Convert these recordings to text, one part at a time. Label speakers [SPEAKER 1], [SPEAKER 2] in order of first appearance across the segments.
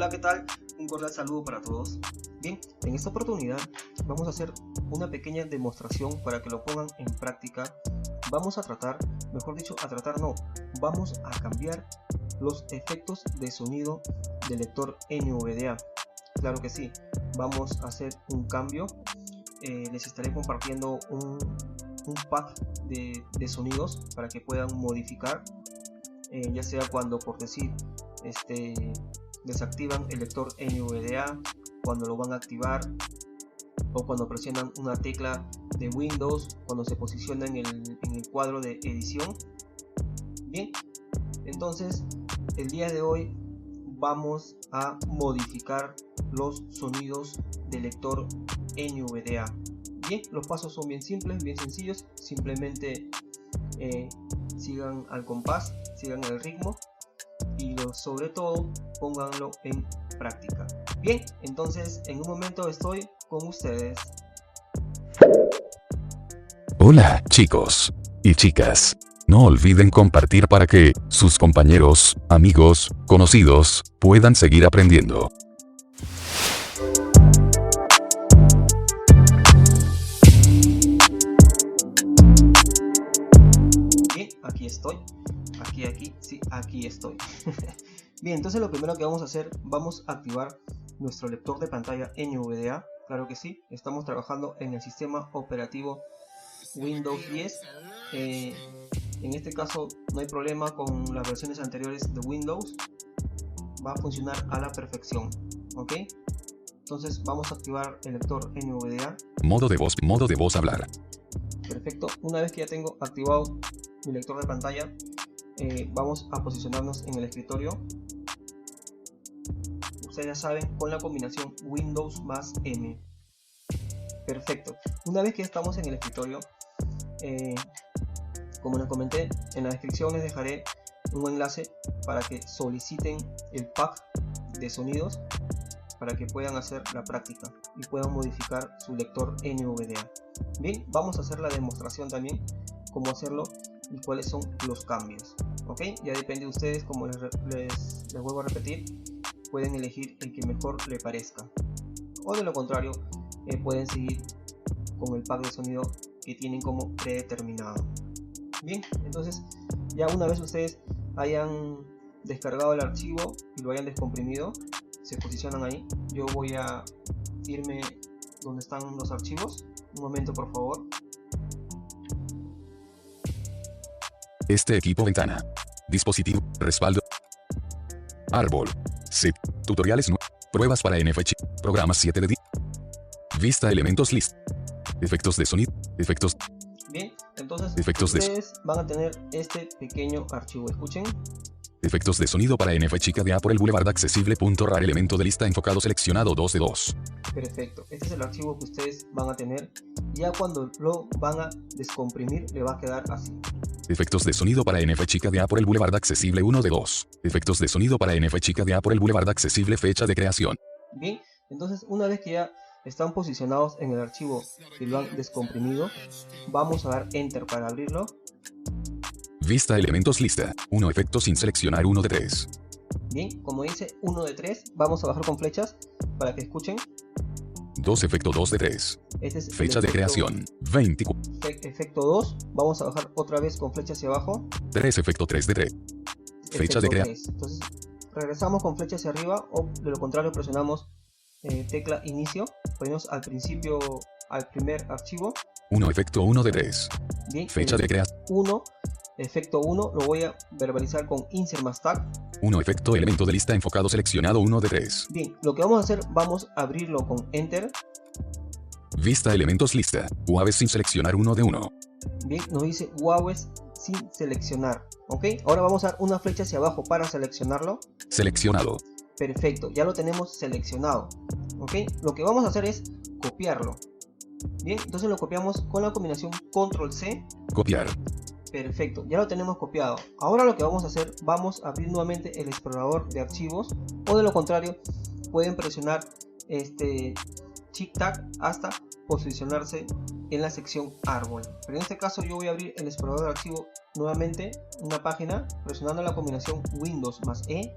[SPEAKER 1] Hola, ¿qué tal? Un cordial saludo para todos. Bien, en esta oportunidad vamos a hacer una pequeña demostración para que lo pongan en práctica. Vamos a tratar, mejor dicho, vamos a cambiar los efectos de sonido del lector NVDA. Claro que sí, vamos a hacer un cambio. Les estaré compartiendo un pack de sonidos para que puedan modificar, ya sea cuando, por decir, desactivan el lector NVDA, cuando lo van a activar, o cuando presionan una tecla de Windows, cuando se posiciona en el cuadro de edición. Bien, entonces el día de hoy vamos a modificar los sonidos del lector NVDA. Bien, los pasos son bien simples, bien sencillos. Simplemente sigan al compás, sigan el ritmo y sobre todo pónganlo en práctica. Bien, entonces en un momento estoy con ustedes.
[SPEAKER 2] Hola, chicos y chicas. No olviden compartir para que sus compañeros, amigos, conocidos, puedan seguir aprendiendo.
[SPEAKER 1] Bien, aquí estoy. Aquí estoy. Bien, entonces lo primero que vamos a hacer, vamos a activar nuestro lector de pantalla NVDA. Claro que sí, estamos trabajando en el sistema operativo Windows 10. En este caso no hay problema con las versiones anteriores de Windows, va a funcionar a la perfección. Ok, entonces vamos a activar el lector NVDA.
[SPEAKER 2] Modo de voz hablar.
[SPEAKER 1] Perfecto, una vez que ya tengo activado mi lector de pantalla, vamos a posicionarnos en el escritorio. Ustedes ya saben, con la combinación Windows más M. Perfecto, una vez que estamos en el escritorio, como les comenté, en la descripción les dejaré un enlace para que soliciten el pack de sonidos para que puedan hacer la práctica y puedan modificar su lector NVDA. Bien, vamos a hacer la demostración también, cómo hacerlo y cuáles son los cambios. Ok, ya depende de ustedes, como les vuelvo a repetir, pueden elegir el que mejor le parezca, o de lo contrario pueden seguir con el pack de sonido que tienen como predeterminado. Bien, entonces ya una vez ustedes hayan descargado el archivo y lo hayan descomprimido, se posicionan ahí. Yo voy a irme donde están los archivos. Un momento, por favor.
[SPEAKER 2] Este equipo, ventana, dispositivo, respaldo, árbol, zip, tutoriales, pruebas para NFX, programas 7 de 10, vista elementos list, efectos de sonido, efectos.
[SPEAKER 1] Bien, entonces
[SPEAKER 2] efectos
[SPEAKER 1] ustedes van a tener este pequeño archivo. Escuchen.
[SPEAKER 2] Efectos de sonido para NFX por el Boulevard accesible.rar, elemento de lista enfocado seleccionado 2 de 2.
[SPEAKER 1] Perfecto, este es el archivo que ustedes van a tener. Ya cuando lo van a descomprimir le va a quedar así.
[SPEAKER 2] Efectos de sonido para NFX por el Boulevard accesible 1 de 2. Efectos de sonido para NFX por el Boulevard accesible, fecha de creación.
[SPEAKER 1] Bien, entonces una vez que ya están posicionados en el archivo y lo han descomprimido, vamos a dar Enter para abrirlo.
[SPEAKER 2] Vista elementos lista, 1 efectos sin seleccionar 1 de 3.
[SPEAKER 1] Bien, como dice 1 de 3, vamos a bajar con flechas para que escuchen.
[SPEAKER 2] 2 efecto 2 de 3.
[SPEAKER 1] Este es
[SPEAKER 2] fecha de creación, 24.
[SPEAKER 1] Efecto 2, vamos a bajar otra vez con flecha hacia abajo.
[SPEAKER 2] 3 efecto 3 de 3. Fecha de creación.
[SPEAKER 1] Entonces regresamos con flecha hacia arriba, o de lo contrario presionamos tecla inicio, ponemos al principio al primer archivo.
[SPEAKER 2] 1 efecto 1 de 3.
[SPEAKER 1] Bien,
[SPEAKER 2] fecha de creación.
[SPEAKER 1] 1, efecto 1, lo voy a verbalizar con insert más tag.
[SPEAKER 2] 1 efecto elemento de lista enfocado seleccionado 1 de 3.
[SPEAKER 1] Bien, lo que vamos a hacer, vamos a abrirlo con enter.
[SPEAKER 2] Vista elementos lista, waves sin seleccionar 1 de 1.
[SPEAKER 1] Bien, nos dice waves sin seleccionar. Ok, ahora vamos a dar una flecha hacia abajo para seleccionarlo.
[SPEAKER 2] Seleccionado.
[SPEAKER 1] Perfecto, ya lo tenemos seleccionado. Ok, lo que vamos a hacer es copiarlo. Bien, entonces lo copiamos con la combinación Control C.
[SPEAKER 2] Copiar.
[SPEAKER 1] Perfecto, ya lo tenemos copiado. Ahora lo que vamos a hacer, vamos a abrir nuevamente el explorador de archivos, o de lo contrario pueden presionar Shift Tag hasta posicionarse en la sección árbol. Pero en este caso yo voy a abrir el explorador de archivo nuevamente, una página, presionando la combinación Windows más E.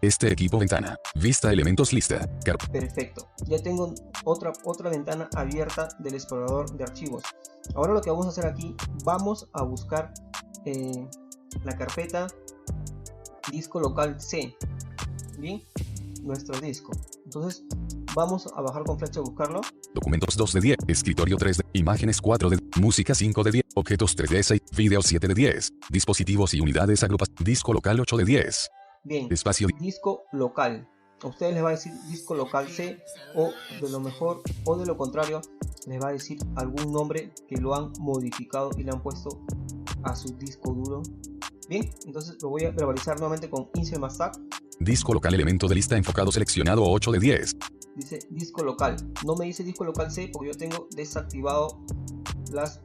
[SPEAKER 2] Este equipo ventana. Vista elementos lista.
[SPEAKER 1] Perfecto. Ya tengo otra ventana abierta del explorador de archivos. Ahora lo que vamos a hacer aquí, vamos a buscar la carpeta disco local C. Bien, nuestro disco. Entonces vamos a bajar con flecha a buscarlo.
[SPEAKER 2] Documentos 2 de 10, escritorio 3 de, imágenes 4 de, música 5 de 10, objetos 3 de 6, video 7 de 10, dispositivos y unidades agrupadas, disco local 8 de 10.
[SPEAKER 1] Bien,
[SPEAKER 2] Espacio
[SPEAKER 1] disco local. A ustedes les va a decir disco local C, o de lo mejor o de lo contrario les va a decir algún nombre que lo han modificado y le han puesto a su disco duro. Bien, entonces lo voy a verbalizar nuevamente con insert más tag.
[SPEAKER 2] Disco local elemento de lista enfocado seleccionado 8 de 10.
[SPEAKER 1] Dice disco local, no me dice disco local C porque yo tengo desactivado las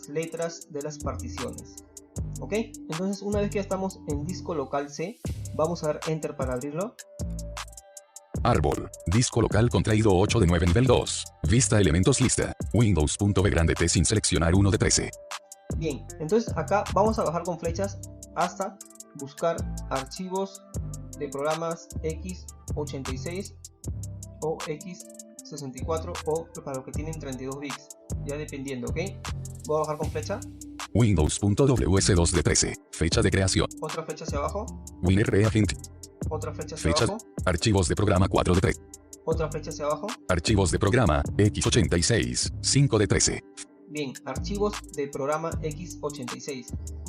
[SPEAKER 1] letras de las particiones. Ok, entonces una vez que ya estamos en disco local C, vamos a dar enter para abrirlo.
[SPEAKER 2] Árbol, disco local contraído 8 de 9 nivel 2. Vista elementos lista, Windows.b grande T sin seleccionar 1 de 13.
[SPEAKER 1] Bien, entonces acá vamos a bajar con flechas hasta buscar archivos de programas x86 o x64 o para los que tienen 32 bits, ya dependiendo, ok. Voy a bajar con flecha.
[SPEAKER 2] Windows.ws2 de 13. Fecha de creación.
[SPEAKER 1] Otra flecha hacia abajo.
[SPEAKER 2] WinReagent.
[SPEAKER 1] Otra flecha hacia
[SPEAKER 2] Fechas.
[SPEAKER 1] abajo.
[SPEAKER 2] Archivos de programa 4 de 3.
[SPEAKER 1] Otra flecha hacia abajo.
[SPEAKER 2] Archivos de programa x86 5 de 13.
[SPEAKER 1] Bien, archivos de programa x86.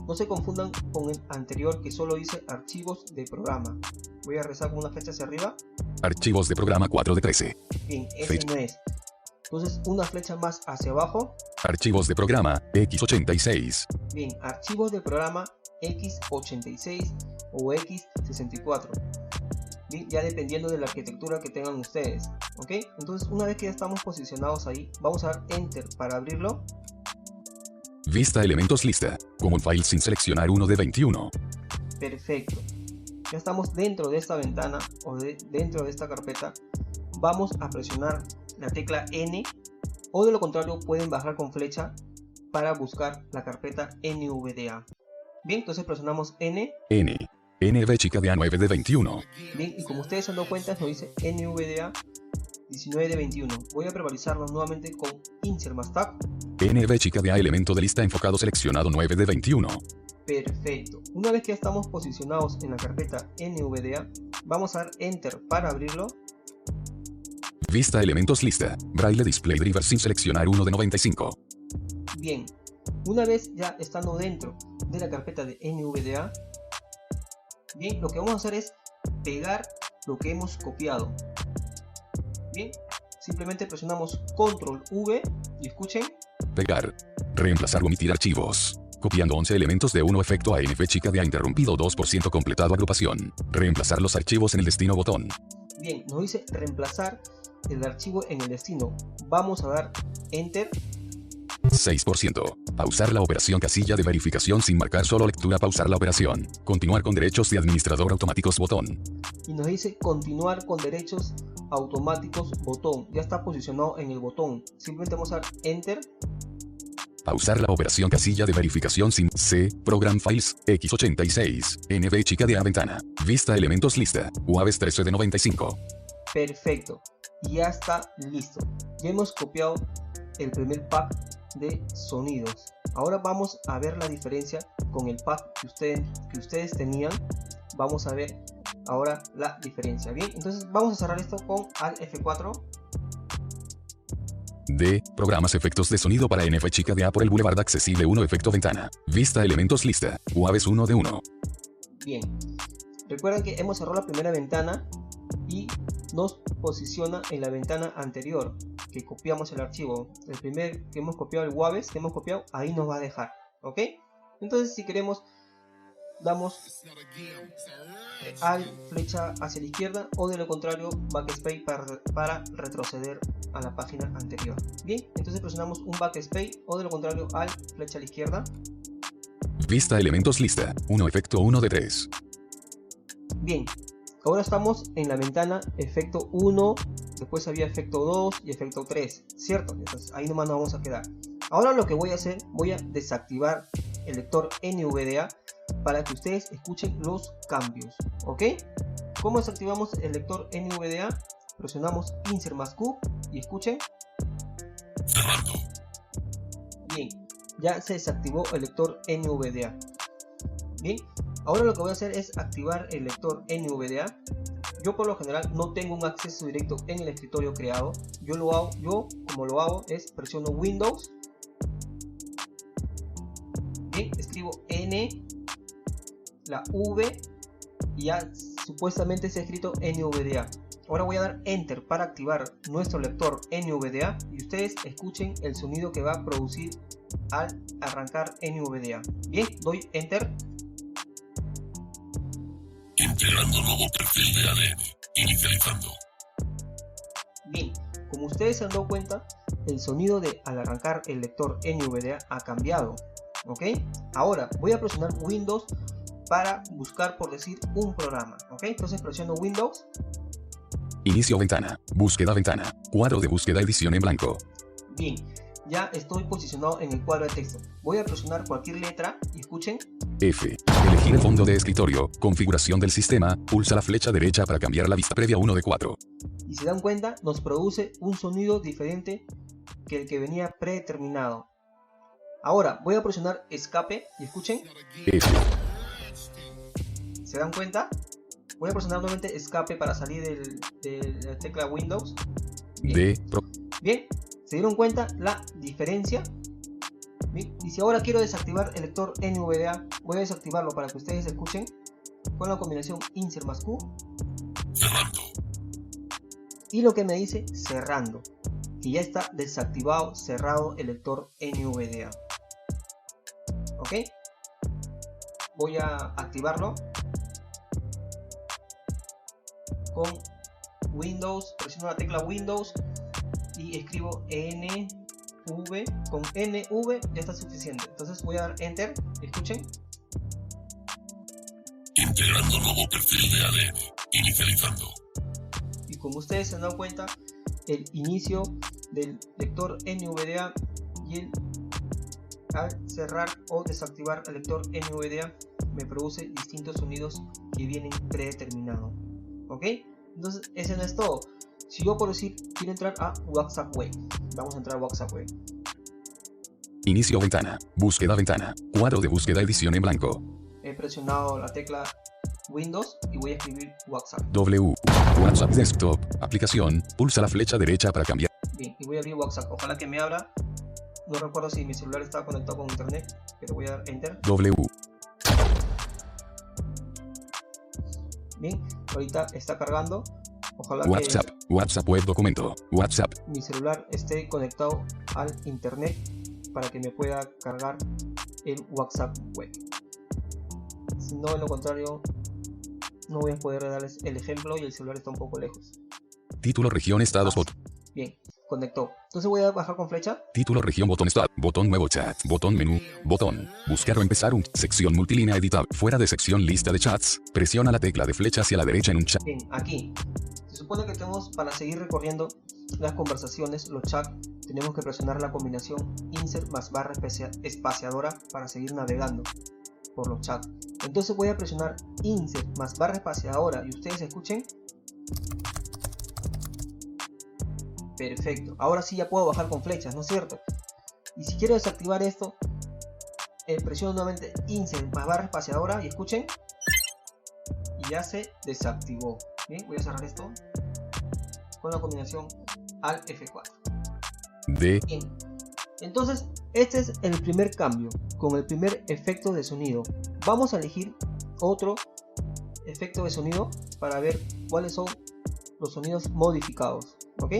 [SPEAKER 1] No se confundan con el anterior que solo dice archivos de programa. Voy a rezar con una flecha hacia arriba.
[SPEAKER 2] Archivos de programa 4 de 13.
[SPEAKER 1] Bien, ese no es. Entonces una flecha más hacia abajo.
[SPEAKER 2] Archivos de programa x86.
[SPEAKER 1] Bien, archivos de programa x86 o x64. Bien, ya dependiendo de la arquitectura que tengan ustedes. Ok, entonces una vez que ya estamos posicionados ahí, vamos a dar enter para abrirlo.
[SPEAKER 2] Vista elementos lista. Common File sin seleccionar 1 de 21.
[SPEAKER 1] Perfecto. Ya estamos dentro de esta ventana o dentro de esta carpeta. Vamos a presionar la tecla N, o de lo contrario pueden bajar con flecha para buscar la carpeta NVDA. Bien, entonces presionamos N.
[SPEAKER 2] NV chica de A9 de 21.
[SPEAKER 1] Bien, y como ustedes se han dado cuenta, nos dice NVDA 19 de 21. Voy a verbalizarlo nuevamente con insert más tab.
[SPEAKER 2] NV chica de A elemento de lista enfocado seleccionado 9 de 21.
[SPEAKER 1] Perfecto. Una vez que ya estamos posicionados en la carpeta NVDA, vamos a dar enter para abrirlo.
[SPEAKER 2] Vista elementos lista. Braille display driver sin seleccionar 1 de 95.
[SPEAKER 1] Bien, una vez ya estando dentro de la carpeta de NVDA, bien, lo que vamos a hacer es pegar lo que hemos copiado. Bien, simplemente presionamos control V y escuchen.
[SPEAKER 2] Pegar. Reemplazar o omitir archivos. Copiando 11 elementos de 1 efecto ANF chica de A interrumpido 2% completado agrupación. Reemplazar los archivos en el destino botón.
[SPEAKER 1] Bien, nos dice reemplazar el archivo en el destino. Vamos a dar enter.
[SPEAKER 2] 6%. Pausar la operación casilla de verificación sin marcar solo lectura. Pausar la operación. Continuar con derechos de administrador automáticos botón.
[SPEAKER 1] Y nos dice continuar con derechos automáticos botón. Ya está posicionado en el botón. Simplemente vamos a dar enter.
[SPEAKER 2] Pausar la operación casilla de verificación sin C. Program Files x86. NV chica de A ventana. Vista elementos lista. UAVs 13 de 95.
[SPEAKER 1] Perfecto. Y ya está listo. Ya hemos copiado el primer pack de sonidos. Ahora vamos a ver la diferencia con el pack que ustedes tenían. Vamos a ver ahora la diferencia. Bien, entonces vamos a cerrar esto con Alt F4.
[SPEAKER 2] D. Programas efectos de sonido para NF chica de A por el Boulevard accesible 1 efecto ventana. Vista elementos lista. UAVs 1 de 1.
[SPEAKER 1] Bien. Recuerden que hemos cerrado la primera ventana y nos posiciona en la ventana anterior que copiamos el archivo. El primer que hemos copiado, el WAVs que hemos copiado, ahí nos va a dejar. ¿Ok? Entonces si queremos, damos al flecha hacia la izquierda o de lo contrario backspace para retroceder a la página anterior. Bien, entonces presionamos un backspace o de lo contrario al flecha a la izquierda.
[SPEAKER 2] Vista elementos lista. 1 efecto 1 de 3.
[SPEAKER 1] Bien, ahora estamos en la ventana efecto 1, después había efecto 2 y efecto 3, ¿cierto? Entonces ahí nomás nos vamos a quedar. Ahora lo que voy a hacer, voy a desactivar el lector NVDA para que ustedes escuchen los cambios, ¿ok? ¿Cómo desactivamos el lector NVDA? Presionamos Insert más Q y escuchen.
[SPEAKER 3] Cerrando.
[SPEAKER 1] Bien, ya se desactivó el lector NVDA. Bien, ahora lo que voy a hacer es activar el lector NVDA. Yo por lo general no tengo un acceso directo en el escritorio creado. Como lo hago es presiono Windows. Bien, escribo N, la V y ya supuestamente se ha escrito NVDA. Ahora voy a dar Enter para activar nuestro lector NVDA y ustedes escuchen el sonido que va a producir al arrancar NVDA. Bien, doy Enter.
[SPEAKER 3] Integrando nuevo perfil de ADN. Inicializando.
[SPEAKER 1] Bien, como ustedes se han dado cuenta, el sonido al arrancar el lector NVDA ha cambiado. ¿Ok? Ahora voy a presionar Windows para buscar, por decir, un programa. ¿Ok? Entonces presiono Windows.
[SPEAKER 2] Inicio ventana. Búsqueda ventana. Cuadro de búsqueda edición en blanco.
[SPEAKER 1] Bien, ya estoy posicionado en el cuadro de texto. Voy a presionar cualquier letra y escuchen.
[SPEAKER 2] F. Elegir el fondo de escritorio. Configuración del sistema. Pulsa la flecha derecha para cambiar la vista previa 1 de 4.
[SPEAKER 1] Y se dan cuenta, nos produce un sonido diferente que el que venía predeterminado. Ahora voy a presionar Escape y escuchen.
[SPEAKER 2] F.
[SPEAKER 1] ¿Se dan cuenta? Voy a presionar nuevamente Escape para salir de la tecla Windows. Bien. Bien, ¿se dieron cuenta la diferencia? Bien. Y si ahora quiero desactivar el lector NVDA, voy a desactivarlo para que ustedes escuchen con la combinación Insert más Q.
[SPEAKER 3] Cerrando.
[SPEAKER 1] Y lo que me dice cerrando, que ya está desactivado, cerrado el lector NVDA. ¿Ok? Voy a activarlo con Windows, presiono la tecla Windows y escribo NV. Con NV ya está suficiente. Entonces voy a dar Enter. Escuchen.
[SPEAKER 3] Integrando nuevo perfil de ADN. Inicializando.
[SPEAKER 1] Y como ustedes se han dado cuenta, el inicio del lector NVDA y el al cerrar o desactivar el lector NVDA me produce distintos sonidos que vienen predeterminados. ¿Ok? Entonces ese no es todo. Si yo por decir quiero entrar a WhatsApp Web, vamos a entrar a WhatsApp Web.
[SPEAKER 2] Inicio ventana. Búsqueda ventana. Cuadro de búsqueda edición en blanco.
[SPEAKER 1] He presionado la tecla Windows y voy a escribir WhatsApp.
[SPEAKER 2] W. WhatsApp Desktop. Aplicación. Pulsa la flecha derecha para cambiar.
[SPEAKER 1] Bien, y voy a abrir WhatsApp. Ojalá que me abra. No recuerdo si mi celular estaba conectado con internet, pero voy a dar Enter.
[SPEAKER 2] W.
[SPEAKER 1] Bien, ahorita está cargando. Ojalá
[SPEAKER 2] WhatsApp. WhatsApp web documento. WhatsApp.
[SPEAKER 1] mi celular esté conectado al internet para que me pueda cargar el WhatsApp web. Si no, de lo contrario, no voy a poder darles el ejemplo y el celular está un poco lejos.
[SPEAKER 2] Título región estados botón.
[SPEAKER 1] Bien, conectó. Entonces voy a bajar con flecha.
[SPEAKER 2] Título región botón start. Botón nuevo chat. Botón menú. Botón. Buscar o empezar un. Sección multilínea editable. Fuera de sección lista de chats. Presiona la tecla de flecha hacia la derecha en un chat.
[SPEAKER 1] Bien, aquí. Se supone que tenemos para seguir recorriendo las conversaciones, los chats, tenemos que presionar la combinación Insert más barra espaciadora para seguir navegando por los chats. Entonces voy a presionar Insert más barra espaciadora y ustedes escuchen. Perfecto, ahora sí ya puedo bajar con flechas, ¿no es cierto? Y si quiero desactivar esto, presiono nuevamente Insert más barra espaciadora y escuchen. Y ya se desactivó. Bien, voy a cerrar esto con la combinación Alt F4.
[SPEAKER 2] D.
[SPEAKER 1] Bien. Entonces, este es el primer cambio con el primer efecto de sonido. Vamos a elegir otro efecto de sonido para ver cuáles son los sonidos modificados. ¿Ok?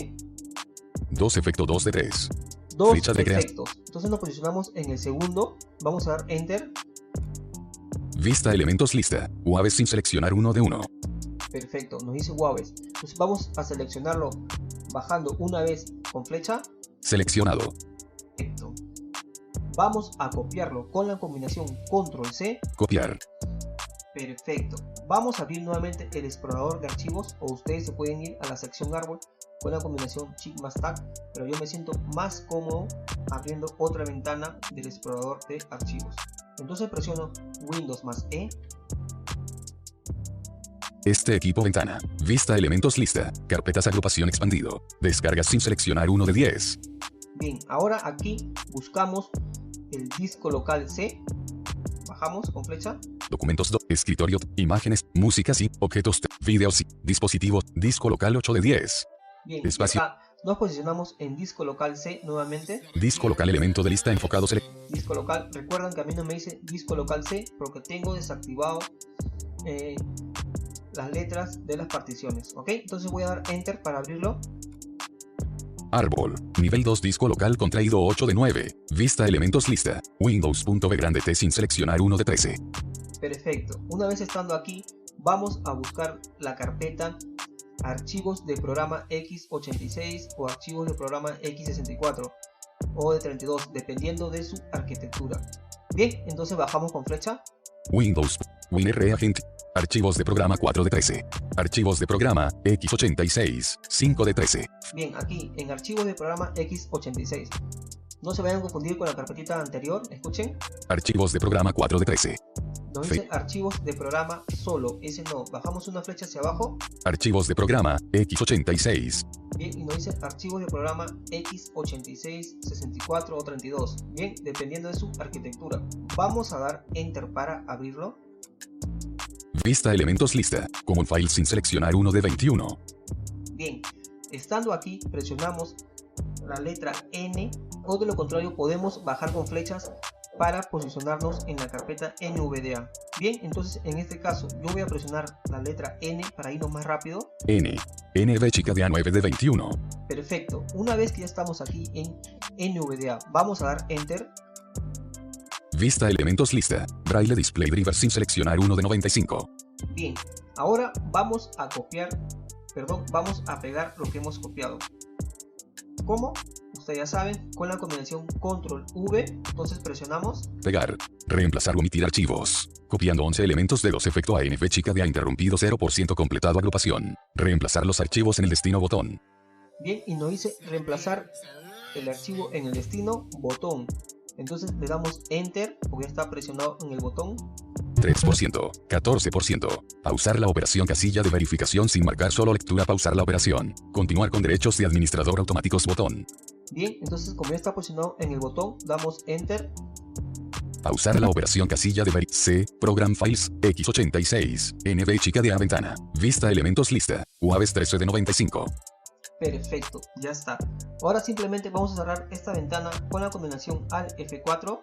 [SPEAKER 2] 2 efecto 2 de 3.
[SPEAKER 1] Dos
[SPEAKER 2] Ficha de
[SPEAKER 1] efectos. Entonces nos posicionamos en el segundo. Vamos a dar Enter.
[SPEAKER 2] Vista elementos lista. Waves sin seleccionar uno de uno.
[SPEAKER 1] Perfecto, nos dice Waves. Entonces vamos a seleccionarlo bajando una vez con flecha.
[SPEAKER 2] Seleccionado.
[SPEAKER 1] Perfecto. Vamos a copiarlo con la combinación Control C.
[SPEAKER 2] Copiar.
[SPEAKER 1] Perfecto. Vamos a abrir nuevamente el explorador de archivos o ustedes se pueden ir a la sección árbol con la combinación Shift más Tab, pero yo me siento más cómodo abriendo otra ventana del explorador de archivos. Entonces presiono Windows más E.
[SPEAKER 2] Este equipo ventana. Vista elementos lista. Carpetas agrupación expandido. Descargas sin seleccionar 1 de 10.
[SPEAKER 1] Bien, ahora aquí buscamos el disco local C. Bajamos con flecha.
[SPEAKER 2] Documentos escritorio, imágenes, música sí, objetos, videos sí, dispositivos, disco local 8 de 10.
[SPEAKER 1] Bien,
[SPEAKER 2] Espacio.
[SPEAKER 1] acá nos posicionamos en disco local C nuevamente.
[SPEAKER 2] Disco local elemento de lista enfocado
[SPEAKER 1] Disco local, recuerdan que a mí no me dice disco local C porque tengo desactivado las letras de las particiones, ¿ok? Entonces voy a dar enter para abrirlo.
[SPEAKER 2] Árbol. Nivel 2 disco local contraído 8 de 9. Vista elementos lista. Windows.v grande T sin seleccionar 1 de 13.
[SPEAKER 1] Perfecto. Una vez estando aquí, vamos a buscar la carpeta archivos de programa x86 o archivos de programa x64 o de 32, dependiendo de su arquitectura. Bien, entonces bajamos con flecha.
[SPEAKER 2] Windows. WinR Agent. Archivos de programa 4 de 13. Archivos de programa x86 5 de 13.
[SPEAKER 1] Bien, aquí en archivos de programa x86. No se vayan a confundir con la carpetita anterior, escuchen.
[SPEAKER 2] Archivos de programa 4 de 13.
[SPEAKER 1] Nos dice archivos de programa solo, ese no. Bajamos una flecha hacia abajo.
[SPEAKER 2] Archivos de programa x86.
[SPEAKER 1] Bien, y nos dice archivos de programa x86, 64 o 32. Bien, dependiendo de su arquitectura. Vamos a dar enter para abrirlo.
[SPEAKER 2] Vista elementos lista. Common Files sin seleccionar 1 de 21.
[SPEAKER 1] Bien, estando aquí presionamos la letra N o de lo contrario podemos bajar con flechas para posicionarnos en la carpeta NVDA. Bien, entonces en este caso yo voy a presionar la letra N para irnos más rápido.
[SPEAKER 2] NV chica de A9 de 21.
[SPEAKER 1] Perfecto, una vez que ya estamos aquí en NVDA, vamos a dar enter.
[SPEAKER 2] Vista elementos lista. Braille display driver sin seleccionar 1 de 95.
[SPEAKER 1] Bien, ahora vamos a vamos a pegar lo que hemos copiado. ¿Cómo? Ustedes ya saben, con la combinación Control V, entonces presionamos.
[SPEAKER 2] Pegar. Reemplazar o omitir archivos. Copiando 11 elementos de los efectos ANF chica de A interrumpido 0% completado agrupación. Reemplazar los archivos en el destino botón.
[SPEAKER 1] Bien, y nos dice reemplazar el archivo en el destino botón. Entonces le damos enter porque está presionado en el botón.
[SPEAKER 2] 3%, 14%. Pausar la operación casilla de verificación sin marcar solo lectura. Pausar la operación. Continuar con derechos de administrador automáticos botón.
[SPEAKER 1] Bien, entonces como ya está posicionado en el botón, damos enter.
[SPEAKER 2] Pausar la operación casilla de C, Program Files, x86, NV chica de A ventana. Vista elementos lista, UAVs 13 de 95.
[SPEAKER 1] Perfecto, ya está. Ahora simplemente vamos a cerrar esta ventana con la combinación Alt F4.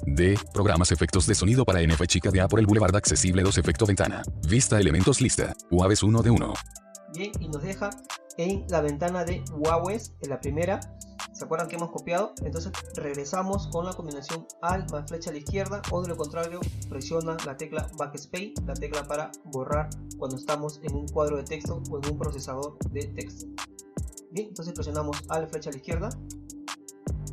[SPEAKER 2] D. Programas efectos de sonido para NF chica de A por el Boulevard accesible 2 efecto ventana. Vista elementos lista. UAVs 1 de 1.
[SPEAKER 1] Bien, y nos deja en la ventana de UAVs, en la primera. ¿Se acuerdan que hemos copiado? Entonces regresamos con la combinación Alt más flecha a la izquierda o de lo contrario presiona la tecla Backspace, la tecla para borrar cuando estamos en un cuadro de texto o en un procesador de texto. Bien, entonces presionamos Alt flecha a la izquierda.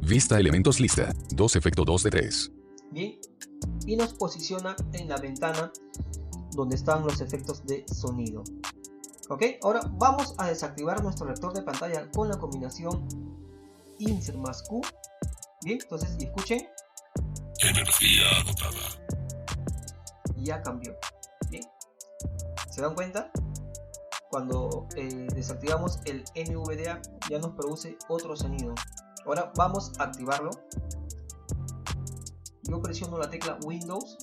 [SPEAKER 2] Vista elementos lista, 2 efecto 2 de 3.
[SPEAKER 1] Bien, y nos posiciona en la ventana donde están los efectos de sonido. Ok, ahora vamos a desactivar nuestro lector de pantalla con la combinación Insert más Q. Bien, entonces escuchen.
[SPEAKER 3] Energía agotada.
[SPEAKER 1] Ya cambió. Bien, ¿se dan cuenta? Cuando desactivamos el NVDA ya nos produce otro sonido. Ahora vamos a activarlo. Yo presiono la tecla Windows.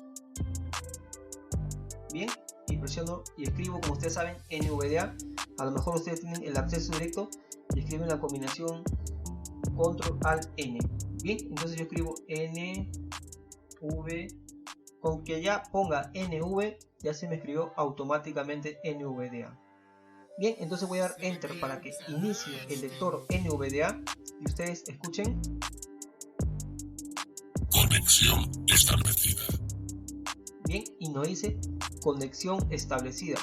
[SPEAKER 1] Bien, y presiono y escribo, como ustedes saben, NVDA. A lo mejor ustedes tienen el acceso directo y escriben la combinación Control Alt N. Bien, entonces yo escribo NV. Con que ya ponga NV, ya se me escribió automáticamente NVDA. Bien, entonces voy a dar enter para que inicie el lector NVDA y ustedes escuchen.
[SPEAKER 3] Conexión establecida.
[SPEAKER 1] Bien, y nos dice conexión establecida.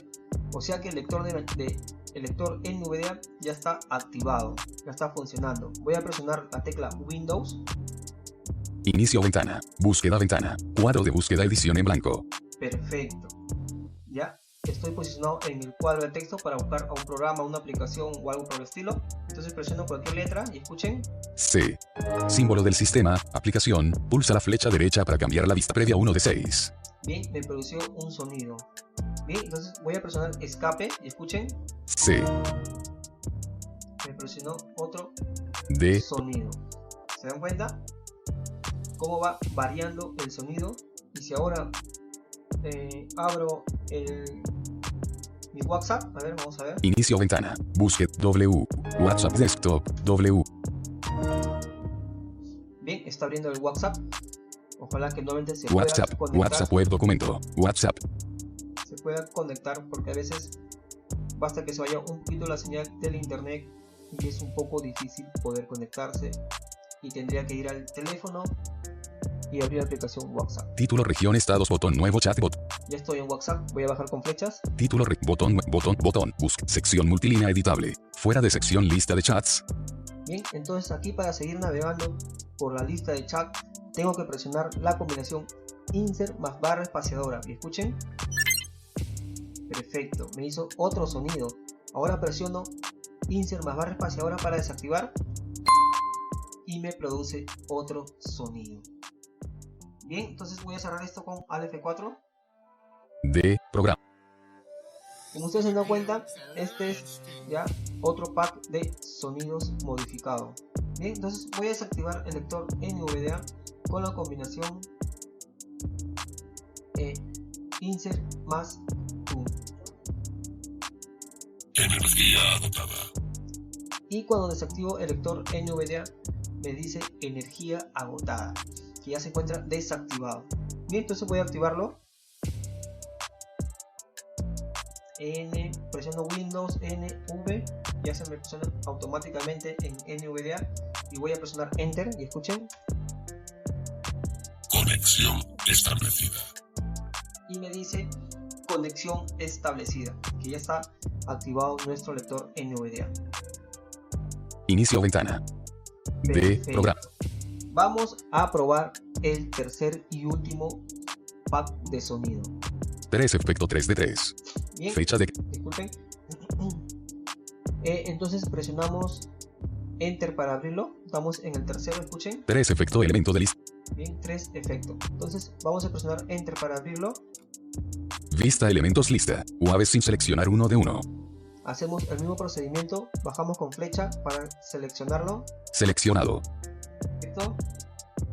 [SPEAKER 1] O sea que el lector el lector NVDA ya está activado, ya está funcionando. Voy a presionar la tecla Windows.
[SPEAKER 2] Inicio ventana, búsqueda ventana, cuadro de búsqueda edición en blanco.
[SPEAKER 1] Perfecto. Ya estoy posicionado en el cuadro de texto para buscar a un programa, una aplicación o algo por el estilo. Entonces presiono cualquier letra y escuchen.
[SPEAKER 2] C. Símbolo del sistema, aplicación, pulsa la flecha derecha para cambiar la vista previa 1 de 6.
[SPEAKER 1] Bien, me produció un sonido. Bien, entonces voy a presionar escape y escuchen,
[SPEAKER 2] C,
[SPEAKER 1] me presionó otro
[SPEAKER 2] D,
[SPEAKER 1] sonido. ¿Se dan cuenta? Cómo va variando el sonido. Y si ahora abro mi WhatsApp, a ver, vamos a ver.
[SPEAKER 2] inicio ventana, busque W, WhatsApp desktop, W,
[SPEAKER 1] Bien, está abriendo el WhatsApp. Ojalá que nuevamente se
[SPEAKER 2] WhatsApp,
[SPEAKER 1] pueda conectar.
[SPEAKER 2] WhatsApp web documento, WhatsApp,
[SPEAKER 1] Se pueda conectar, porque a veces basta que se vaya un poquito la señal del internet y es un poco difícil poder conectarse, y tendría que ir al teléfono y abrir la aplicación WhatsApp.
[SPEAKER 2] título región estados botón nuevo chatbot,
[SPEAKER 1] Ya estoy en WhatsApp, voy a bajar con flechas.
[SPEAKER 2] título botón, busque, sección multilínea editable, fuera de sección lista de chats,
[SPEAKER 1] Bien, entonces aquí para seguir navegando por la lista de chat tengo que presionar la combinación insert más barra espaciadora. Y escuchen. Perfecto, me hizo otro sonido. Ahora presiono insert más barra espaciadora para desactivar y me produce otro sonido. Bien, entonces voy a cerrar esto con Alt F4.
[SPEAKER 2] D, programa,
[SPEAKER 1] Como ustedes se dan cuenta, este es ya otro pack de sonidos modificado. Bien, entonces voy a desactivar el lector NVDA con la combinación insert más U.
[SPEAKER 3] Energía agotada.
[SPEAKER 1] Y cuando desactivo el lector NVDA me dice energía agotada, que ya se encuentra desactivado. Bien, entonces voy a activarlo. Presiono Windows NV, ya se me presiona automáticamente en NVDA, y voy a presionar Enter y escuchen,
[SPEAKER 3] Conexión establecida.
[SPEAKER 1] y me dice conexión establecida, que ya está activado nuestro lector NVDA.
[SPEAKER 2] inicio ventana, D,
[SPEAKER 1] Perfecto.
[SPEAKER 2] programa,
[SPEAKER 1] Vamos a probar el tercer y último pack de sonido.
[SPEAKER 2] 3 efecto 3 de 3,
[SPEAKER 1] Bien,
[SPEAKER 2] fecha de
[SPEAKER 1] disculpen. Entonces presionamos Enter para abrirlo. Estamos en el tercero, escuchen.
[SPEAKER 2] 3 efecto elemento de lista,
[SPEAKER 1] Bien, 3 efectos. Entonces vamos a presionar Enter para abrirlo.
[SPEAKER 2] vista elementos lista, UAV sin seleccionar uno de uno,
[SPEAKER 1] Hacemos el mismo procedimiento. Bajamos con flecha para seleccionarlo.
[SPEAKER 2] seleccionado,
[SPEAKER 1] Perfecto.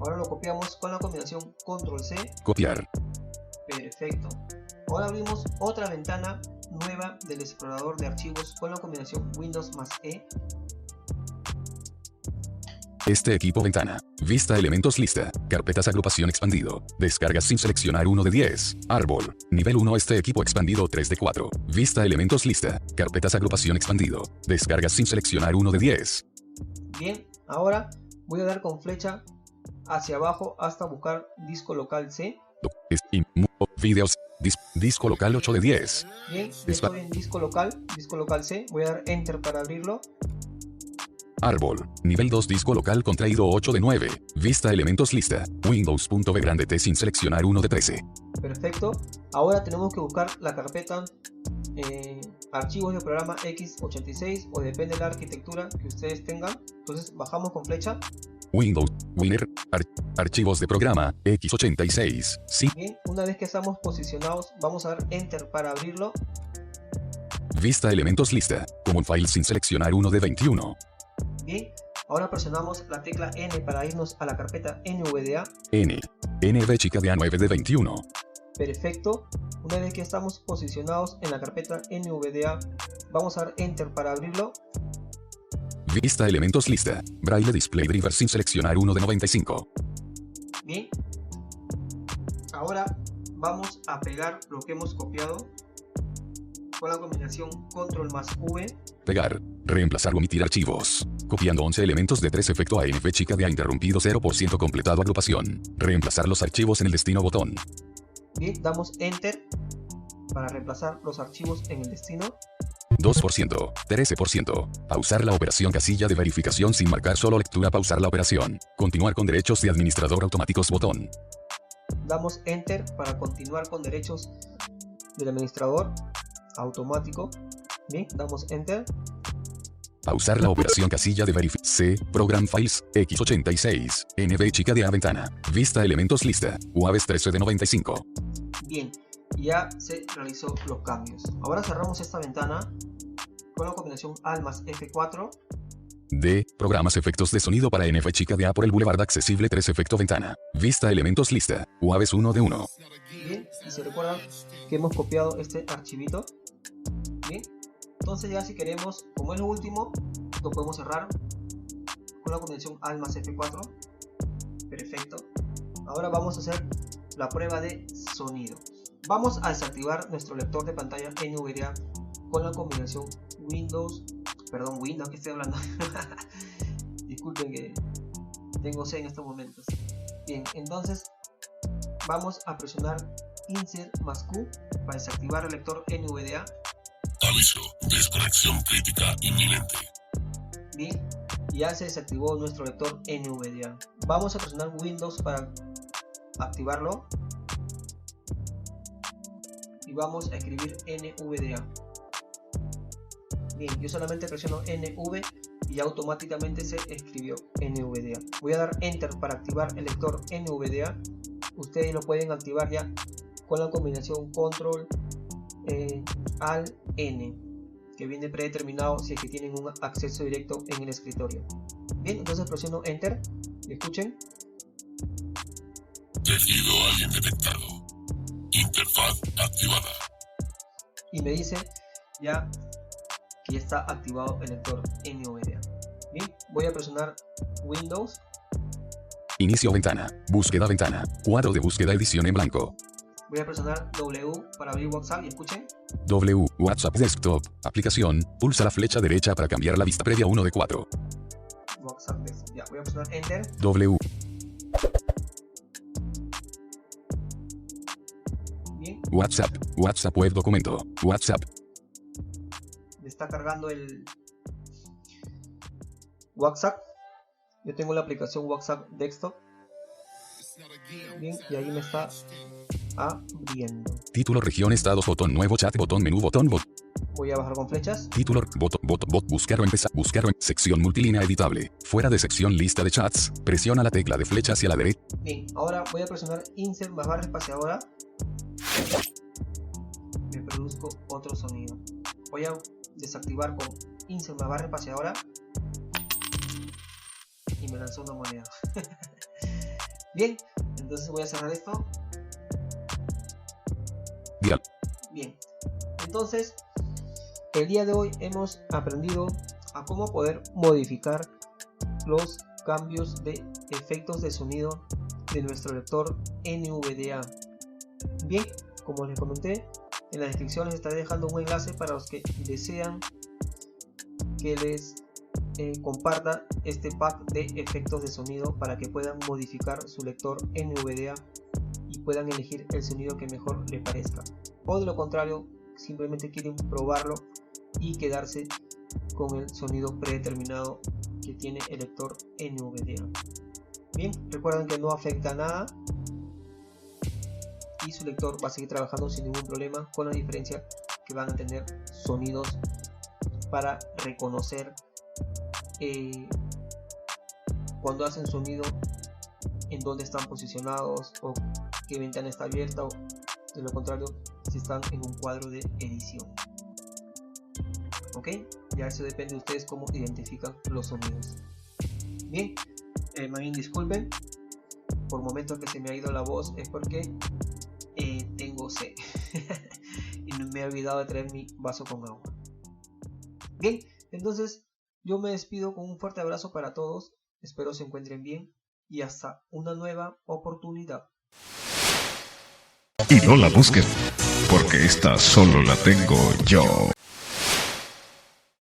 [SPEAKER 1] Ahora lo copiamos con la combinación Control C.
[SPEAKER 2] copiar,
[SPEAKER 1] Perfecto. Ahora abrimos otra ventana nueva del explorador de archivos con la combinación Windows más E.
[SPEAKER 2] este equipo ventana, vista elementos lista, carpetas agrupación expandido, descargas sin seleccionar 1 de 10, árbol, nivel 1 este equipo expandido 3 de 4, vista elementos lista, carpetas agrupación expandido, descargas sin seleccionar 1 de 10,
[SPEAKER 1] Bien, ahora voy a dar con flecha hacia abajo hasta buscar disco local C.
[SPEAKER 2] videos, disco local 8 de 10,
[SPEAKER 1] Bien, estoy en disco local C. Voy a dar Enter para abrirlo.
[SPEAKER 2] árbol, nivel 2 disco local contraído 8 de 9, vista elementos lista, Windows.v grande T sin seleccionar 1 de 13,
[SPEAKER 1] Perfecto. Ahora tenemos que buscar la carpeta archivos de programa x86, o depende de la arquitectura que ustedes tengan. Entonces bajamos con flecha.
[SPEAKER 2] Windows, Winner, archivos de programa, x86, sí,
[SPEAKER 1] Bien, una vez que estamos posicionados, vamos a dar Enter para abrirlo.
[SPEAKER 2] vista elementos lista, Common Files sin seleccionar 1 de 21,
[SPEAKER 1] Bien, ahora presionamos la tecla N para irnos a la carpeta NVDA.
[SPEAKER 2] NV chica de A9 de 21,
[SPEAKER 1] Perfecto. Una vez que estamos posicionados en la carpeta NVDA, vamos a dar Enter para abrirlo.
[SPEAKER 2] vista elementos lista, Braille Display Driver sin seleccionar 1 de 95,
[SPEAKER 1] Bien. Ahora vamos a pegar lo que hemos copiado con la combinación Control más V.
[SPEAKER 2] pegar, reemplazar o omitir archivos, copiando 11 elementos de 3 efecto ANF chica de A interrumpido 0% completado agrupación, reemplazar los archivos en el destino botón,
[SPEAKER 1] Bien, damos Enter para reemplazar los archivos en el destino.
[SPEAKER 2] 2%, 13%, pausar la operación casilla de verificación sin marcar solo lectura, pausar la operación, continuar con derechos de administrador automáticos botón,
[SPEAKER 1] Damos Enter para continuar con derechos del administrador automático. Bien, damos Enter.
[SPEAKER 2] pausar la operación casilla de verificación, C, Program Files, x86, NV chica de A ventana, vista elementos lista, UAVs 13 de 95,
[SPEAKER 1] Bien, y ya se realizó los cambios. Ahora cerramos esta ventana con la combinación Alt más F4.
[SPEAKER 2] D. Programas efectos de sonido para NF chica de A por el Boulevard accesible 3 efecto ventana. Vista elementos lista. UAVs 1 de 1.
[SPEAKER 1] Bien, y se recuerdan que hemos copiado este archivito. Bien, entonces ya si queremos, como es lo último, lo podemos cerrar con la combinación Alt más F4. Perfecto. Ahora vamos a hacer la prueba de sonido. Vamos a desactivar nuestro lector de pantalla NVDA con la combinación Windows, que estoy hablando. Disculpen que tengo sed en estos momentos. Bien, entonces vamos a presionar Insert más Q para desactivar el lector NVDA.
[SPEAKER 3] Aviso, desconexión crítica inminente.
[SPEAKER 1] Bien, ya se desactivó nuestro lector NVDA. Vamos a presionar Windows para activarlo y vamos a escribir NVDA. Bien, yo solamente presiono NV y automáticamente se escribió NVDA. Voy a dar Enter para activar el lector NVDA. Ustedes lo pueden activar ya con la combinación Control Alt N, que viene predeterminado si es que tienen un acceso directo en el escritorio. Bien, entonces presiono Enter. Escuchen.
[SPEAKER 3] Tejido alien detectado. Interfaz activada.
[SPEAKER 1] Y me dice ya que ya está activado el lector NVDA. Bien, voy a presionar Windows.
[SPEAKER 2] Inicio ventana. Búsqueda ventana. Cuadro de búsqueda edición en blanco.
[SPEAKER 1] Voy a presionar W para abrir WhatsApp y escuchen.
[SPEAKER 2] W. WhatsApp Desktop. Aplicación. Pulsa la flecha derecha para cambiar la vista previa 1 de 4.
[SPEAKER 1] WhatsApp Desktop. Ya, voy a presionar Enter.
[SPEAKER 2] W.
[SPEAKER 1] Bien.
[SPEAKER 2] WhatsApp. WhatsApp web documento. WhatsApp.
[SPEAKER 1] Me está cargando el WhatsApp. Yo tengo la aplicación WhatsApp Desktop. Bien, y ahí me está abriendo.
[SPEAKER 2] Título región estados botón nuevo chat botón menú botón bot.
[SPEAKER 1] Voy a bajar con flechas.
[SPEAKER 2] Título bot buscar o empezar buscar o sección multilínea editable. Fuera de sección lista de chats. Presiona la tecla de flecha hacia la derecha.
[SPEAKER 1] Bien, ahora voy a presionar Insert más barra espaciadora. Me produzco otro sonido. Voy a desactivar con Insert más barra espaciadora y me lanzó una moneda. Bien, entonces voy a cerrar esto.
[SPEAKER 2] Dial.
[SPEAKER 1] Bien, entonces el día de hoy hemos aprendido a cómo poder modificar los cambios de efectos de sonido de nuestro lector NVDA. Bien, como les comenté, en la descripción les estaré dejando un enlace para los que desean que les comparta este pack de efectos de sonido para que puedan modificar su lector NVDA y puedan elegir el sonido que mejor les parezca. O de lo contrario, simplemente quieren probarlo y quedarse con el sonido predeterminado que tiene el lector NVDA. Bien, recuerden que no afecta nada y su lector va a seguir trabajando sin ningún problema, con la diferencia que van a tener sonidos para reconocer cuando hacen sonido, en dónde están posicionados o qué ventana está abierta, o de lo contrario si están en un cuadro de edición. Ok, ya eso depende de ustedes cómo identifican los sonidos. Bien, más bien disculpen por momentos que se me ha ido la voz, es porque tengo sed y me he olvidado de traer mi vaso con agua. Bien, entonces yo me despido con un fuerte abrazo para todos, espero se encuentren bien y hasta una nueva oportunidad.
[SPEAKER 4] Y no la busques, porque esta solo la tengo yo.